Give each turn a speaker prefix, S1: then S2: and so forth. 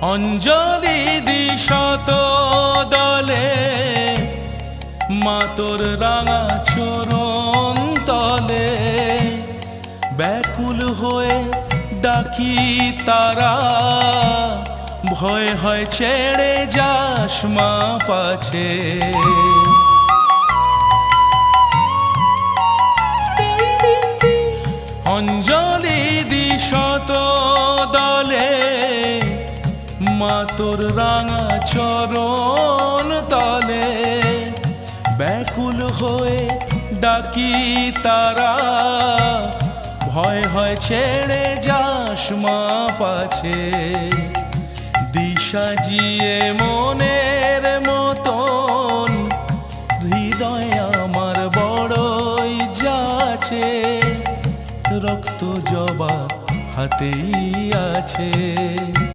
S1: অঞ্জলি দিশত দলে মা তোর রাঙা চরণ তলে ব্যাকুল হয়ে ডাকি তারা ভয় হয় ছেড়ে যাস মা পাছে অঞ্জলি দিশত দলে মা তোর রাঙা চরণ তলে ব্যাকুল হয়ে ডাকি তারা ভয় হয় ছেড়ে যাস মা পাছে দিশা জিয়ে মনের মতন হৃদয় আমার বড়ই যাচ্ছে রক্ত জবা হাতেই আছে।